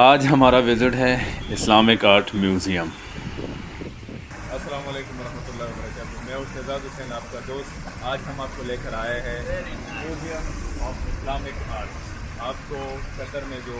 آج ہمارا وزٹ ہے اسلامک آرٹ میوزیم۔ السلام علیکم ورحمۃ اللہ وبرکاتہ۔ میں شہزاد حسین آپ کا دوست۔ آج ہم آپ کو لے کر آئے ہیں میوزیم آف اسلامک آرٹ۔ آپ کو قطر میں جو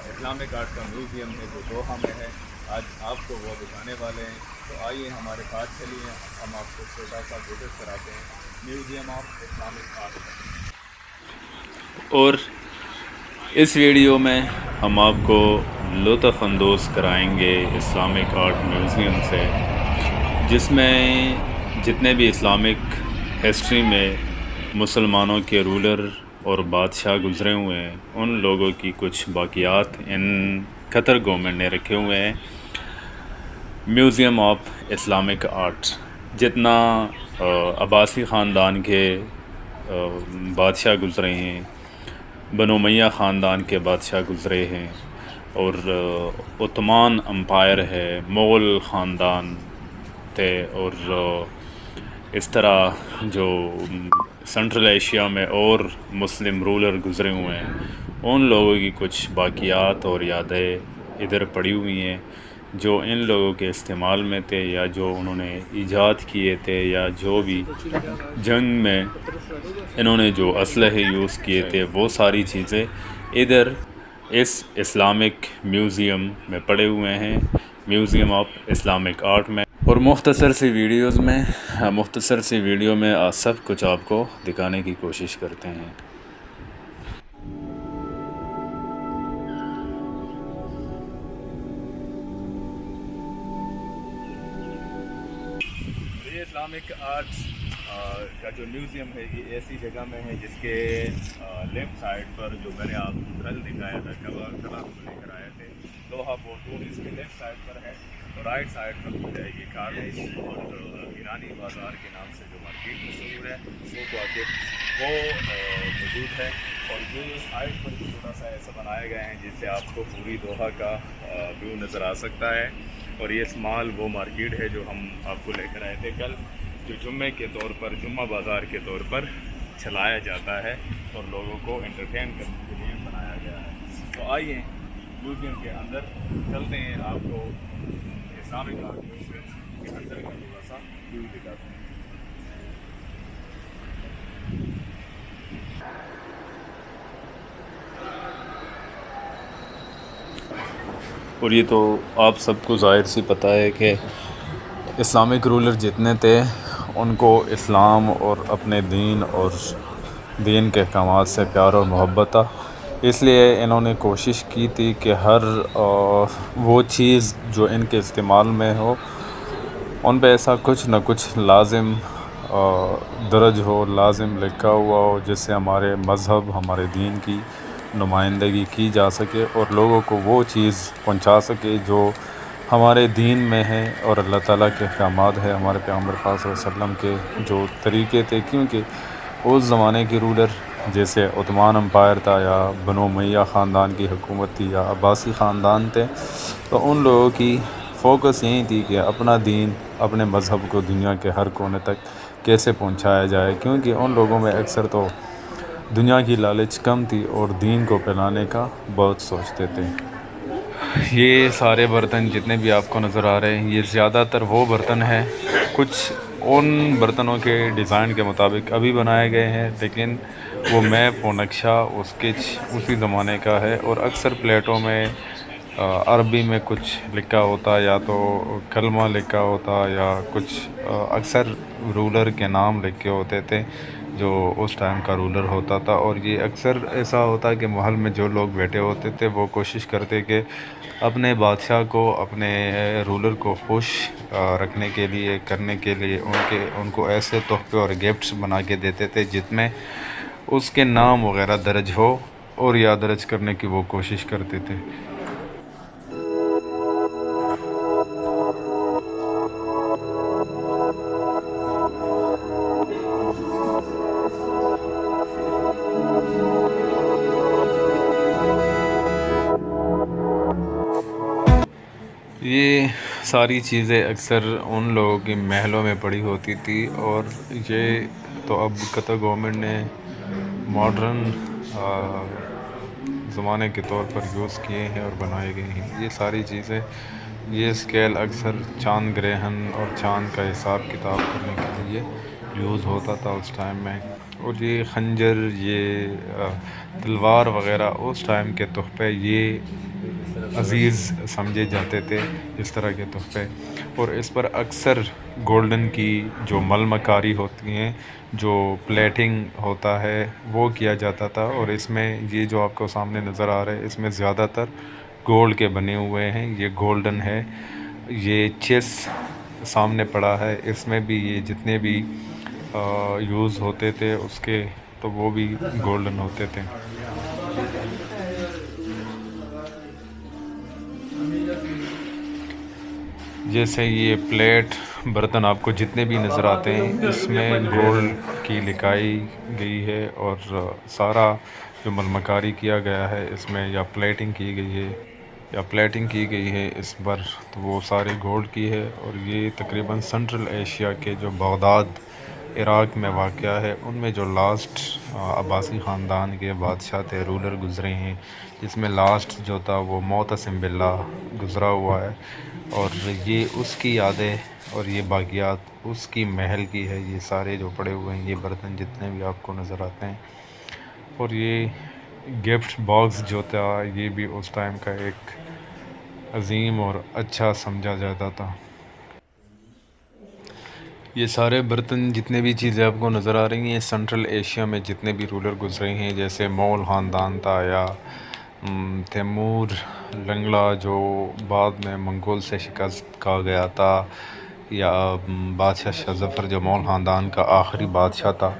اسلامک آرٹ کا میوزیم ہے جو دوحہ میں ہے، آج آپ کو وہ دکھانے والے ہیں۔ تو آئیے ہمارے ساتھ چلیے، ہم آپ کو چھوٹا سا وزٹ کراتے ہیں میوزیم آف اسلامک آرٹ۔ اور اس ویڈیو میں ہم آپ کو لطف اندوز کرائیں گے اسلامک آرٹ میوزیم سے، جس میں جتنے بھی اسلامک ہسٹری میں مسلمانوں کے رولر اور بادشاہ گزرے ہوئے ہیں، ان لوگوں کی کچھ باقیات ان قطر گورنمنٹ نے رکھے ہوئے ہیں۔ میوزیم آف اسلامک آرٹ جتنا عباسی خاندان کے بادشاہ گزرے ہیں، بنو امیہ خاندان کے بادشاہ گزرے ہیں، اور عثمان امپائر ہے، مغل خاندان تھے، اور اس طرح جو سنٹرل ایشیا میں اور مسلم رولر گزرے ہوئے ہیں، ان لوگوں کی کچھ باقیات اور یادیں ادھر پڑی ہوئی ہیں، جو ان لوگوں کے استعمال میں تھے، یا جو انہوں نے ایجاد کیے تھے، یا جو بھی جنگ میں انہوں نے جو اسلحے یوز کیے تھے، وہ ساری چیزیں ادھر اس اسلامک میوزیم میں پڑے ہوئے ہیں، میوزیم آف اسلامک آرٹ میں۔ اور مختصر سی ویڈیو میں سب کچھ آپ کو دکھانے کی کوشش کرتے ہیں۔ یہ اسلامک آرٹ کا جو میوزیم ہے، یہ ایسی جگہ میں ہے جس کے لیفٹ سائڈ پر، جو میں نے آپ کو کل دکھایا تھا، کل ہم لے کر آئے تھے، دوحہ پورٹ روڈ اس کے لیفٹ سائڈ پر ہے، اور رائٹ سائڈ پر جو ہے یہ کارنیش اور ایرانی بازار کے نام سے جو مارکیٹ مشہور ہے، سوق واقف، وہ موجود ہے۔ اور یہ سائڈ پر چھوٹا سا ایسا بنائے گئے ہیں جس سے آپ کو پوری دوحہ کا ویو نظر آ سکتا ہے۔ اور یہ اسمال وہ مارکیٹ ہے جو ہم آپ کو لے کر آئے تھے کل، جو جمعے کے طور پر، جمعہ بازار کے طور پر چلایا جاتا ہے اور لوگوں کو انٹرٹین کرنے کے لیے بنایا گیا ہے۔ تو آئیے میوزیم کے اندر چلتے ہیں، آپ کو اسلامک آرٹ میوزیم کے اندر کا تھوڑا سا ویو دکھاتے ہیں۔ اور یہ تو آپ سب کو ظاہر سی پتہ ہے کہ اسلامک رولر جتنے تھے، ان کو اسلام اور اپنے دین اور دین کے احکامات سے پیار اور محبت تھا، اس لیے انہوں نے کوشش کی تھی کہ ہر وہ چیز جو ان کے استعمال میں ہو، ان پہ ایسا کچھ نہ کچھ لازم درج ہو، لازم لکھا ہوا ہو، جس سے ہمارے مذہب، ہمارے دین کی نمائندگی کی جا سکے، اور لوگوں کو وہ چیز پہنچا سکے جو ہمارے دین میں ہے اور اللہ تعالیٰ کے احکامات ہے، ہمارے پیغمبر پاک صلی اللہ علیہ وسلم کے جو طریقے تھے۔ کیونکہ اس زمانے کے رولر جیسے عثمان امپائر تھا، یا بنو امیہ خاندان کی حکومت تھی، یا عباسی خاندان تھے، تو ان لوگوں کی فوکس یہی تھی کہ اپنا دین، اپنے مذہب کو دنیا کے ہر کونے تک کیسے پہنچایا جائے، کیونکہ ان لوگوں میں اکثر تو دنیا کی لالچ کم تھی اور دین کو پھیلانے کا بہت سوچتے تھے۔ یہ سارے برتن جتنے بھی آپ کو نظر آ رہے ہیں، یہ زیادہ تر وہ برتن ہیں، کچھ ان برتنوں کے ڈیزائن کے مطابق ابھی بنائے گئے ہیں، لیکن وہ میپ و نقشہ اسکیچ اسی زمانے کا ہے۔ اور اکثر پلیٹوں میں عربی میں کچھ لکھا ہوتا، یا تو کلمہ لکھا ہوتا، یا کچھ اکثر رولر کے نام لکھے ہوتے تھے جو اس ٹائم کا رولر ہوتا تھا۔ اور یہ اکثر ایسا ہوتا کہ محل میں جو لوگ بیٹھے ہوتے تھے، وہ کوشش کرتے کہ اپنے بادشاہ کو، اپنے رولر کو خوش رکھنے کے لیے، کرنے کے لیے ان کو ایسے تحفے اور گفٹس بنا کے دیتے تھے جس میں اس کے نام وغیرہ درج ہو، اور یاد درج کرنے کی وہ کوشش کرتے تھے۔ یہ ساری چیزیں اکثر ان لوگوں کی محلوں میں پڑی ہوتی تھی، اور یہ تو اب قطر گورنمنٹ نے ماڈرن زمانے کے طور پر یوز کیے ہیں اور بنائے گئے ہیں. یہ ساری چیزیں، یہ اسکیل اکثر چاند گرہن اور چاند کا حساب کتاب کرنے کے لیے یوز ہوتا تھا اس ٹائم میں. اور یہ خنجر، یہ تلوار وغیرہ اس ٹائم کے تحفے یہ عزیز سمجھے جاتے تھے، اس طرح کے تحفے. اور اس پر اکثر گولڈن کی جو مکاری ہوتی ہیں، جو پلیٹنگ ہوتا ہے وہ کیا جاتا تھا. اور اس میں یہ جو آپ کو سامنے نظر آ رہا ہے، اس میں زیادہ تر گولڈ کے بنے ہوئے ہیں. یہ گولڈن ہے. یہ چیس سامنے پڑا ہے، اس میں بھی یہ جتنے بھی یوز ہوتے تھے اس کے، تو وہ بھی گولڈن ہوتے تھے. جیسے یہ پلیٹ برتن آپ کو جتنے بھی نظر آتے ہیں، اس میں گولڈ کی لکائی گئی ہے. اور سارا جو مکاری کیا گیا ہے اس میں، یا پلیٹنگ کی گئی ہے اس پر، تو وہ سارے گولڈ کی ہے. اور یہ تقریباً سنٹرل ایشیا کے جو بغداد عراق میں واقع ہے، ان میں جو لاسٹ عباسی خاندان کے بادشاہ تھے، رولر گزرے ہیں، جس میں لاسٹ جو تھا وہ معتصم باللہ گزرا ہوا ہے. اور یہ اس کی یادیں اور یہ باقیات اس کی محل کی ہے. یہ سارے جو پڑے ہوئے ہیں، یہ برتن جتنے بھی آپ کو نظر آتے ہیں. اور یہ گفٹ باکس جو تھا، یہ بھی اس ٹائم کا ایک عظیم اور اچھا سمجھا جاتا تھا. یہ سارے برتن جتنے بھی چیزیں آپ کو نظر آ رہی ہیں، سنٹرل ایشیا میں جتنے بھی رولر گزرے ہیں، جیسے مغل خاندان تھا، یا تیمور لنگڑا جو بعد میں منگول سے شکست کھا گیا تھا، یا بادشاہ شاہ ظفر جو مغل خاندان کا آخری بادشاہ تھا،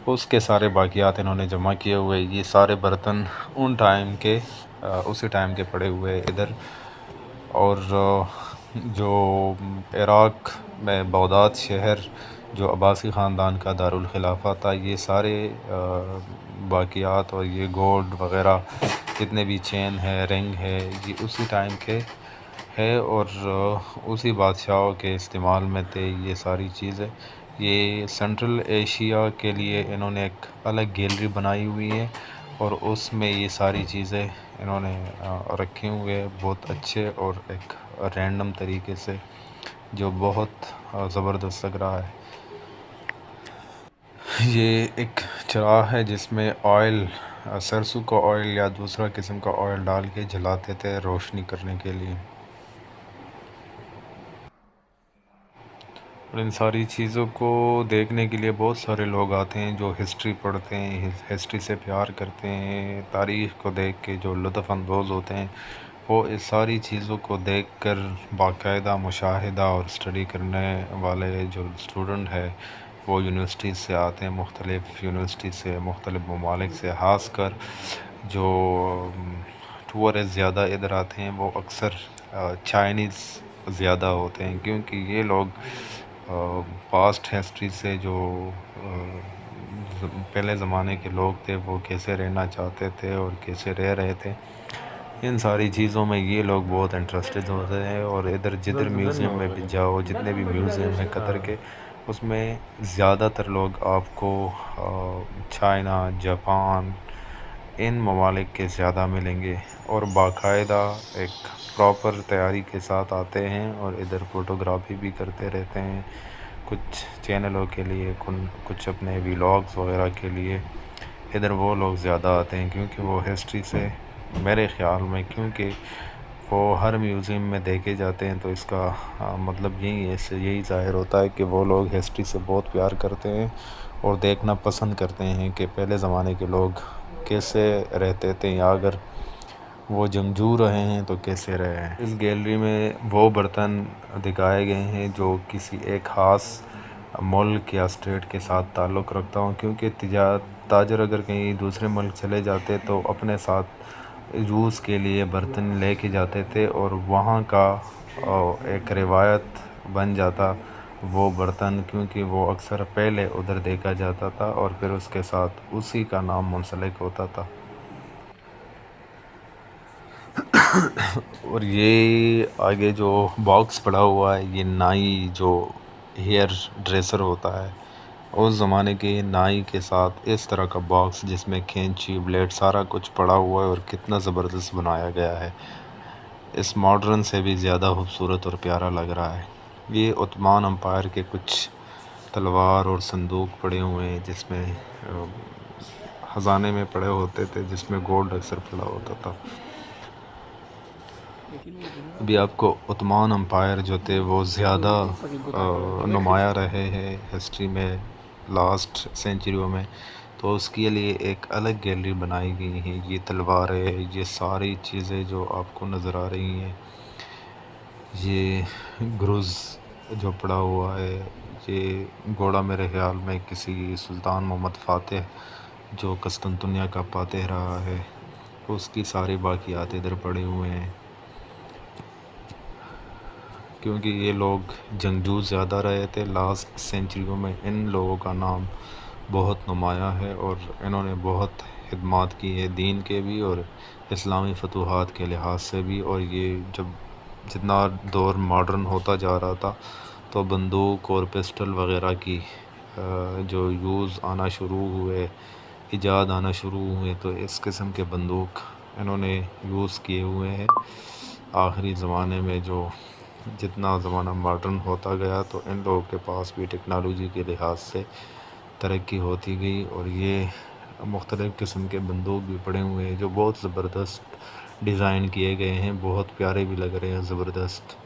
اس کے سارے باقیات انہوں نے جمع کیے ہوئے. یہ سارے برتن ان ٹائم کے اسی ٹائم کے پڑے ہوئے ادھر. اور جو عراق میں بغداد شہر جو عباسی خاندان کا دارالخلافہ تھا، یہ سارے باقیات اور یہ گولڈ وغیرہ جتنے بھی چین ہے، رنگ ہے، یہ اسی ٹائم کے ہے اور اسی بادشاہوں کے استعمال میں تھے یہ ساری چیزیں. یہ سنٹرل ایشیا کے لیے انہوں نے ایک الگ گیلری بنائی ہوئی ہے، اور اس میں یہ ساری چیزیں انہوں نے رکھے ہوئے بہت اچھے اور ایک رینڈم طریقے سے، جو بہت زبردست لگ رہا ہے. یہ ایک چراغ ہے جس میں آئل، سرسوں کا آئل یا دوسرا قسم کا آئل ڈال کے جلاتے تھے روشنی کرنے کے لیے. اور ان ساری چیزوں کو دیکھنے کے لیے بہت سارے لوگ آتے ہیں جو ہسٹری پڑھتے ہیں، ہسٹری سے پیار کرتے ہیں، تاریخ کو دیکھ کے جو لطف اندوز ہوتے ہیں، وہ اس ساری چیزوں کو دیکھ کر باقاعدہ مشاہدہ اور اسٹڈی کرنے والے جو اسٹوڈنٹ ہے، وہ یونیورسٹیز سے آتے ہیں، مختلف یونیورسٹی سے، مختلف ممالک سے. خاص کر جو ٹورسٹ زیادہ ادھر آتے ہیں وہ اکثر چائنیز زیادہ ہوتے ہیں، کیونکہ یہ لوگ پاسٹ ہسٹری سے جو پہلے زمانے کے لوگ تھے وہ کیسے رہنا چاہتے تھے اور کیسے رہ رہے تھے، ان ساری چیزوں میں یہ لوگ بہت انٹرسٹڈ ہوتے ہیں. اور ادھر جدھر میوزیم میں بھی جاؤ، جتنے بھی میوزیم ہیں قطر کے، اس میں زیادہ تر لوگ آپ کو چائنا، جاپان، ان ممالک کے زیادہ ملیں گے، اور باقاعدہ ایک پراپر تیاری کے ساتھ آتے ہیں اور ادھر فوٹوگرافی بھی کرتے رہتے ہیں، کچھ چینلوں کے لیے، کچھ اپنے ویلاگز وغیرہ کے لیے. ادھر وہ لوگ زیادہ آتے ہیں کیونکہ وہ ہسٹری سے، میرے خیال میں، کیونکہ وہ ہر میوزیم میں دیکھے جاتے ہیں، تو اس کا مطلب یہی ظاہر ہوتا ہے کہ وہ لوگ ہسٹری سے بہت پیار کرتے ہیں اور دیکھنا پسند کرتے ہیں کہ پہلے زمانے کے لوگ کیسے رہتے تھے، یا اگر وہ جنگجو رہے ہیں تو کیسے رہے ہیں. اس گیلری میں وہ برتن دکھائے گئے ہیں جو کسی ایک خاص ملک یا اسٹیٹ کے ساتھ تعلق رکھتا ہوں، کیونکہ تاجر اگر کہیں دوسرے ملک چلے جاتے تو اپنے ساتھ یوز کے لیے برتن لے کے جاتے تھے، اور وہاں کا ایک روایت بن جاتا وہ برتن، کیونکہ وہ اکثر پہلے ادھر دیکھا جاتا تھا اور پھر اس کے ساتھ اسی کا نام منسلک ہوتا تھا. اور یہ آگے جو باکس پڑا ہوا ہے، یہ نائی جو ہیئر ڈریسر ہوتا ہے، اس زمانے کے نائی کے ساتھ اس طرح کا باکس جس میں کھینچی بلیڈ سارا کچھ پڑا ہوا ہے اور کتنا زبردست بنایا گیا ہے، اس ماڈرن سے بھی زیادہ خوبصورت اور پیارا لگ رہا ہے۔ یہ عثمان امپائر کے کچھ تلوار اور صندوق پڑے ہوئے ہیں جس میں خزانے میں پڑے ہوتے تھے، جس میں گولڈ اکثر پڑا ہوتا تھا۔ ابھی آپ کو عثمان امپائر جو تھے وہ زیادہ نمایاں رہے ہیں ہسٹری میں لاسٹ سینچریوں میں، تو اس کے لیے ایک الگ گیلری بنائی گئی ہے۔ یہ تلواریں، یہ ساری چیزیں جو آپ کو نظر آ رہی ہیں، یہ گروز جو پڑا ہوا ہے، یہ گھوڑا میرے خیال میں کسی سلطان محمد فاتح جو قسطنطنیہ کا فاتح رہا ہے، اس کی ساری باقیات ادھر پڑے ہوئے ہیں۔ کیونکہ یہ لوگ جنگجو زیادہ رہے تھے لاسٹ سینچریوں میں، ان لوگوں کا نام بہت نمایاں ہے اور انہوں نے بہت خدمات کی ہے دین کے بھی اور اسلامی فتوحات کے لحاظ سے بھی۔ اور یہ جب جتنا دور ماڈرن ہوتا جا رہا تھا تو بندوق اور پسٹل وغیرہ کی جو یوز آنا شروع ہوئے، ایجاد آنا شروع ہوئے، تو اس قسم کے بندوق انہوں نے یوز کیے ہوئے ہیں۔ آخری زمانے میں جو جتنا زمانہ ماڈرن ہوتا گیا تو ان لوگوں کے پاس بھی ٹیکنالوجی کے لحاظ سے ترقی ہوتی گئی، اور یہ مختلف قسم کے بندوق بھی پڑے ہوئے ہیں جو بہت زبردست ڈیزائن کیے گئے ہیں، بہت پیارے بھی لگ رہے ہیں، زبردست۔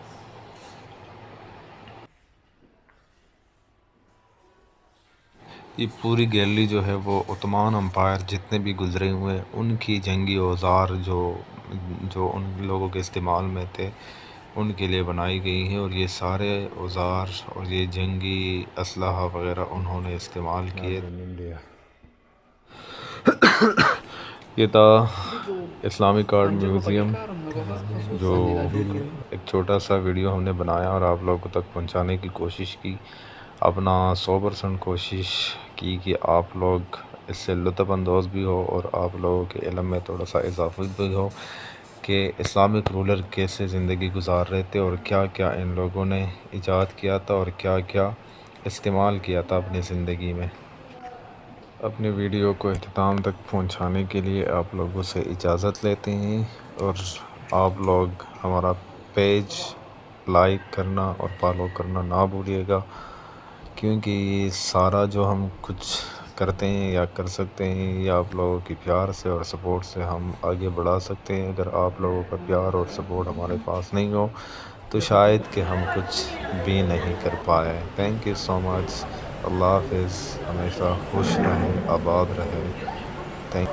یہ پوری گیلری جو ہے وہ عثمان امپائر جتنے بھی گزرے ہوئے ہیں ان کی جنگی اوزار جو ان لوگوں کے استعمال میں تھے ان کے لیے بنائی گئی ہیں، اور یہ سارے اوزار اور یہ جنگی اسلحہ وغیرہ انہوں نے استعمال کیے۔ یہ تھا اسلامک آرٹ میوزیم، جو ایک چھوٹا سا ویڈیو ہم نے بنایا اور آپ لوگوں تک پہنچانے کی کوشش کی۔ اپنا 100% کوشش کی کہ آپ لوگ اس سے لطف اندوز بھی ہو اور آپ لوگوں کے علم میں تھوڑا سا اضافہ بھی ہو کہ اسلامک رولر کیسے زندگی گزار رہے تھے اور کیا کیا ان لوگوں نے ایجاد کیا تھا اور کیا کیا استعمال کیا تھا اپنی زندگی میں۔ اپنے ویڈیو کو اختتام تک پہنچانے کے لیے آپ لوگوں سے اجازت لیتے ہیں، اور آپ لوگ ہمارا پیج لائک کرنا اور فالو کرنا نہ بھولیے گا، کیونکہ یہ سارا جو ہم کچھ کرتے ہیں یا کر سکتے ہیں یہ آپ لوگوں کی پیار سے اور سپورٹ سے ہم آگے بڑھا سکتے ہیں۔ اگر آپ لوگوں کا پیار اور سپورٹ ہمارے پاس نہیں ہو تو شاید کہ ہم کچھ بھی نہیں کر پائے۔ تھینک یو سو مچ۔ اللہ حافظ، ہمیشہ خوش رہیں، آباد رہیں۔ تھینک